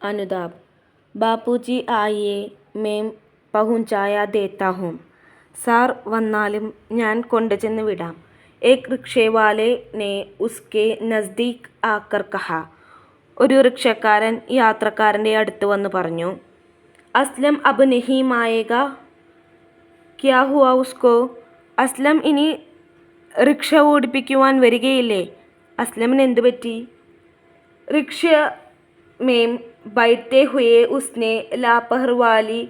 अनुदाब ബാപ്പുജി ആയിയെ മേം പഹുഞ്ചായാ ദേത്താ ഹൂം. Sir വന്നാലും ഞാൻ കൊണ്ടുചെന്ന് വിടാം. ഏക് റിക്ഷേവാലെ നെ ഉസ്കെ നസ്ദീക് ആക്കർ കഹാ. ഒരു റിക്ഷക്കാരൻ യാത്രക്കാരൻ്റെ അടുത്ത് വന്ന് പറഞ്ഞു. അസ്ലം അബ് നഹീ ആയേഗാ? ക്യാ ഹുവാ ഉസ്കോ? അസ്ലം ഇനി റിക്ഷ ഓടിപ്പിക്കുവാൻ വരികയില്ലേ? അസ്ലമിന് എന്തു പറ്റി? റിക്ഷ മേം बैठते हुए उसने लापरवाही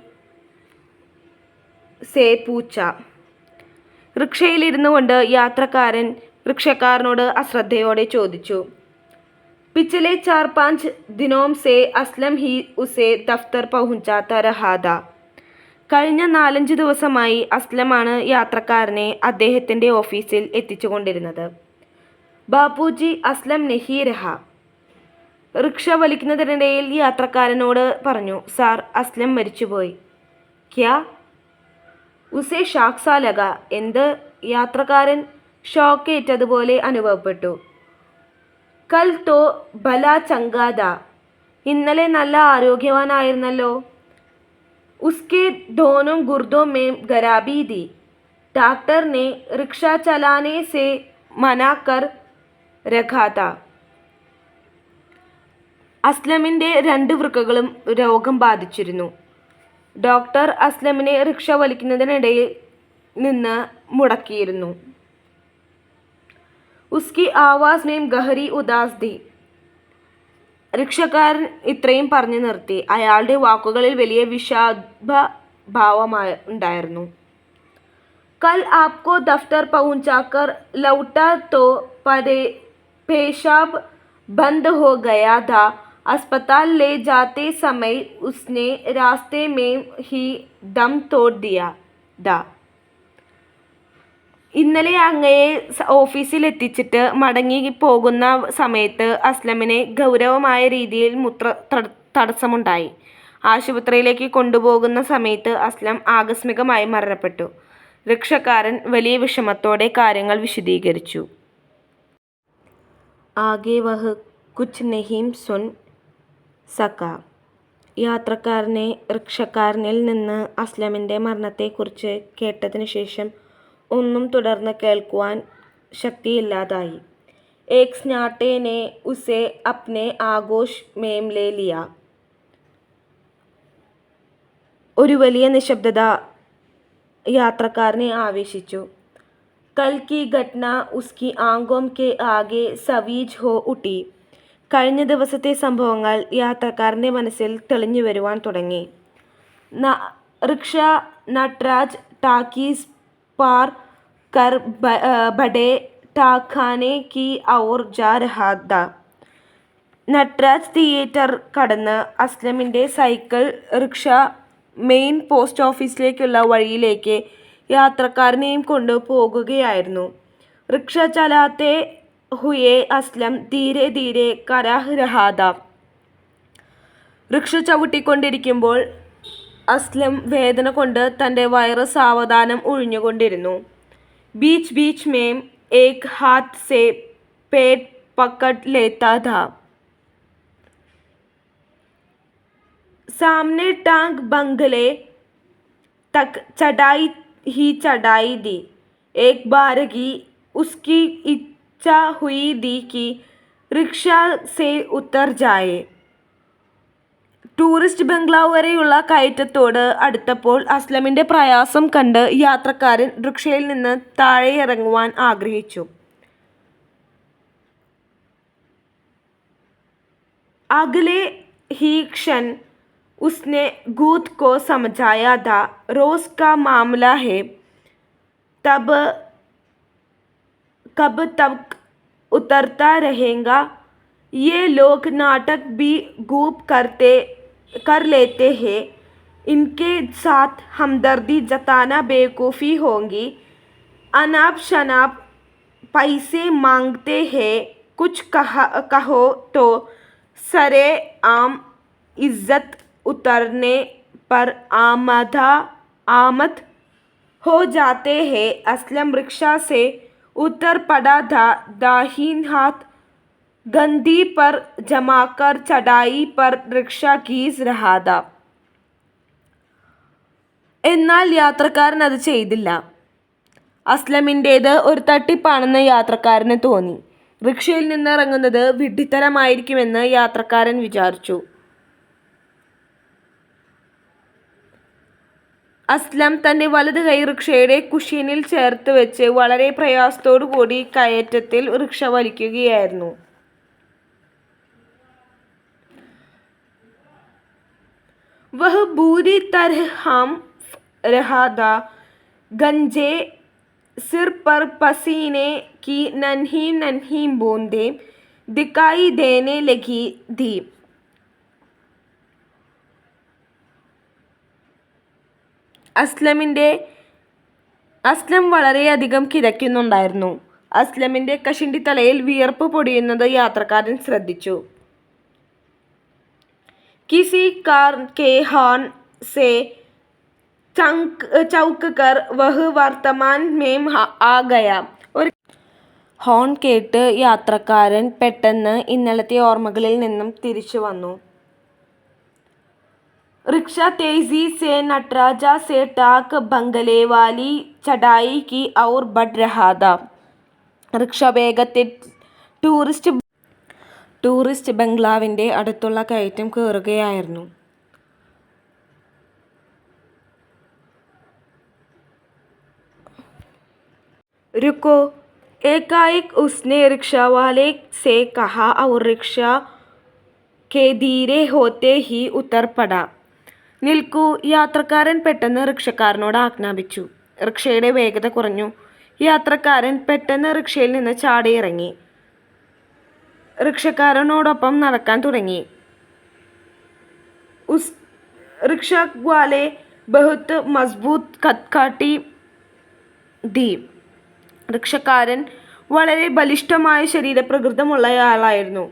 से पूछा. റിക്ഷയിലിരുന്നു കൊണ്ട് യാത്രക്കാരൻ റിക്ഷക്കാരനോട് അശ്രദ്ധയോടെ ചോദിച്ചു. പിछले 4-5 दिनों से असलम ही उसे दफ्तर पहुंचाता रहा था. കഴിഞ്ഞ 4-5 ദിവസമായി അസ്ലമാണ് യാത്രക്കാരനെ അദ്ദേഹത്തിൻ്റെ ഓഫീസിൽ എത്തിച്ചുകൊണ്ടിരുന്നത്. ബാപ്പുജി അസ്ലം നഹീ രഹാ. റിക്ഷ വലിക്കുന്നതിനിടയിൽ യാത്രക്കാരനോട് പറഞ്ഞു. സാർ, അസ്ലം മരിച്ചുപോയി. ക്യാ? ഉസേ ഷാക് സാ ലഗാ. എന്ത്? യാത്രക്കാരൻ ഷോക്കേറ്റതുപോലെ അനുഭവപ്പെട്ടു. കൽ തോ ഭലാ ചംഗാ താ. ഇന്നലെ നല്ല ആരോഗ്യവാനായിരുന്നല്ലോ. ഉസ്കെ ദോനോ ഗുർദോ മേം ഖരാബി ഥി. ഡാക്ടർ നെ റിക്ഷ ചലാനെ സെ മനാ കർ രഖാ താ. അസ്ലമിൻ്റെ 2 വൃക്കകളും രോഗം ബാധിച്ചിരുന്നു. ഡോക്ടർ അസ്ലമിനെ റിക്ഷ വലിക്കുന്നതിനിടയിൽ നിന്ന് മുടക്കിയിരുന്നു. ഉസ്കി ആവാസ് മേം ഗഹരി ഉദാസ് ഥി. റിക്ഷക്കാരൻ ഇത്രയും പറഞ്ഞു നിർത്തി. അയാളുടെ വാക്കുകളിൽ വലിയ വിഷാദഭാവമുണ്ടായിരുന്നു. കൽ ആപ്കോ ദഫ്തർ പഹുഞ്ചാക്കർ ലൗട്ടാ തോ പേശാബ് ബന്ദ് ഹോ ഗയാ ഥാ. अस्पताल ले जाते समय उसने रास्ते में ही दम तोड़ दिया था. ഇന്നലെ അങ്ങയെ ഓഫീസിൽ എത്തിച്ചിട്ട് മടങ്ങി പോകുന്ന സമയത്ത് അസ്ലമിന് ഗൗരവമായ രീതിയിൽ തടസ്സമുണ്ടായി. ആശുപത്രിയിലേക്ക് കൊണ്ടുപോകുന്ന സമയത്ത് അസ്ലം ആകസ്മികമായി മരണപ്പെട്ടു. റിക്ഷക്കാരൻ വലിയ വിഷമത്തോടെ കാര്യങ്ങൾ വിശദീകരിച്ചു. ആകെ വഹ് കുച്ച് നഹീം സുൻ സക്കാ. യാത്രക്കാരനെ റിക്ഷക്കാരനിൽ നിന്ന് അസ്ലമിൻ്റെ മരണത്തെക്കുറിച്ച് കേട്ടതിനു ശേഷം ഒന്നും തുടർന്ന് കേൾക്കുവാൻ ശക്തിയില്ലാതായി. ഏക് സ്നാട്ടെ നെ ഉസെ അപ്നെ ആഗോഷ് മേം ലേ ലിയാ. ഒരു വലിയ നിശബ്ദത യാത്രക്കാരനെ ആവേശിച്ചു. കൽ കി ഘട്ന ഉസ്കി ആങ്കോം കെ ആകെ സവീജ് ഹോ ഉട്ടി. കഴിഞ്ഞ ദിവസത്തെ സംഭവങ്ങൾ യാത്രക്കാരൻ്റെ മനസ്സിൽ തെളിഞ്ഞു വരുവാൻ തുടങ്ങി. റിക്ഷ നട്രാജ് ടാക്കീസ് പാർ കർ ബഡേ ടാഖാനെ കി ഔർ ജാ രഹാ ഥാ. നട്രാജ് തിയേറ്റർ കടന്ന് അസ്ലമിൻ്റെ സൈക്കിൾ റിക്ഷ മെയിൻ പോസ്റ്റ് ഓഫീസിലേക്കുള്ള വഴിയിലേക്ക് യാത്രക്കാരനെയും കൊണ്ട് പോകുകയായിരുന്നു. റിക്ഷ ചലാത്തെ ഹുയെ അസ്ലം ധീരെ ധീരെ കരാഹ് രഹാ ഥാ. റിക്ഷ ചവിട്ടിക്കൊണ്ടിരിക്കുമ്പോൾ അസ്ലം വേദന കൊണ്ട് തൻ്റെ വയറ് സാവധാനം ഒഴിഞ്ഞുകൊണ്ടിരുന്നു. ബീച്ച് ബീച്ച് മേം ഏക് ഹാത്ത് സെ പേട് പക്കഡ് ലേത്താ ഥാ. സാമനെ ടാങ്ക് ബംഗലെ തക് ചടായി ही चढ़ाई दी. एक बारगी उसकी इच्छा हुई दी कि रिक्शा से उतर जाए. ടൂറിസ്റ്റ് ബംഗ്ലാവ് വരെയുള്ള കയറ്റത്തോട് അടുത്തപ്പോൾ അസ്ലമിൻ്റെ പ്രയാസം കണ്ട് യാത്രക്കാരൻ റിക്ഷയിൽ നിന്ന് താഴെ ഇറങ്ങുവാൻ ആഗ്രഹിച്ചു. അഗലെ ही क्षण उसने गूद को समझाया था. रोज का मामला है. तब कब तक उतरता रहेगा? ये लोग नाटक भी खूब कर लेते हैं. इनके साथ हमदर्दी जताना बेवकूफ़ी होगी. अनाप शनाप पैसे मांगते हैं. कुछ कहो तो सरे आम इज्जत उतरने पर आमद हो जाते हैं. असलम रिक्शा से उतर पड़ा था. दाहिन हाथ गंदी पर जमाकर चढ़ाई पर रिक्शा खींच रहा था. എന്നാൽ യാത്രക്കാരൻ അത് ചെയ്തില്ല. അസ്ലമിൻ്റേത് ഒരു തട്ടിപ്പാണെന്ന് യാത്രക്കാരന് തോന്നി. റിക്ഷയിൽ നിന്നിറങ്ങുന്നത് വിഡ്ഢിത്തരമായിരിക്കുമെന്ന് യാത്രക്കാരൻ വിചാരിച്ചു. അസ്ലം തൻ്റെ വലത് കൈ റിക്ഷയുടെ കുഷ്യനിൽ ചേർത്ത് വെച്ച് വളരെ പ്രയാസത്തോടു കൂടി കയറ്റത്തിൽ റിക്ഷ വലിക്കുകയായിരുന്നു. വഹ് ബൂരി തരഹ് ഹാം രഹാ ഥാ. ഗഞ്ചേ सिर पर पसीने की नन्ही नन्ही बूंदें दिखाई देने लगी थी. അസ്ലം വളരെയധികം കിതയ്ക്കുന്നുണ്ടായിരുന്നു. അസ്ലമിൻ്റെ കഷണ്ടി തലയിൽ വിയർപ്പ് പൊടിയുന്നത് യാത്രക്കാരൻ ശ്രദ്ധിച്ചു. കിസി കാർ കെ ഹോൺ സേ ചൗക്ക് കർ വഹ് വർത്തമാൻ മേം ആ ഗയ. ഒരു ഹോൺ കേട്ട് യാത്രക്കാരൻ പെട്ടെന്ന് ഇന്നലത്തെ ഓർമ്മകളിൽ നിന്നും തിരിച്ചു വന്നു. റിക്ഷ തേസി സേ നട്രാജ സേ ടാക് ബംഗലെ വാലി ചടായി കി ഔർ ബഡ് രഹാ ഥാ. റിക്ഷ വേഗത്തിൽ ടൂറിസ്റ്റ് ബംഗ്ലാവിൻ്റെ അടുത്തുള്ള കയറ്റം കയറുകയായിരുന്നു. रुको, एकाएक उसने रिक्शा वाले से कहा और रिक्शा के धीरे होते ही उतर पड़ा. നിൽക്കൂ, യാത്രക്കാരൻ പെട്ടെന്ന് റിക്ഷക്കാരനോട് ആജ്ഞാപിച്ചു. റിക്ഷയുടെ വേഗത കുറഞ്ഞു. യാത്രക്കാരൻ പെട്ടെന്ന് റിക്ഷയിൽ നിന്ന് ചാടിയിറങ്ങി. റിക്ഷക്കാരനോടൊപ്പം നടക്കാൻ തുടങ്ങി. ഉസ് റിക്ഷ വാലെ ബഹുത്ത് മസ്ബൂത്ത് കത്കാട്ടി ദി. റിക്ഷക്കാരൻ വളരെ ബലിഷ്ഠമായ ശരീരപ്രകൃതമുള്ളയാളായിരുന്നു.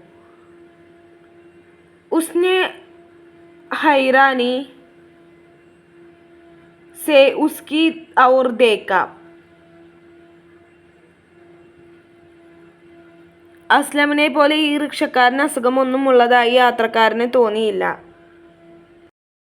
ഉസ്നെ ഹൈറാനി സേ ഉസ്കി ഔർ ദേഖ. അസ്ലമിനെ പോലെ ഈ റിക്ഷക്കാരന് അസുഖമൊന്നും ഉള്ളതായി യാത്രക്കാരന് തോന്നിയില്ല.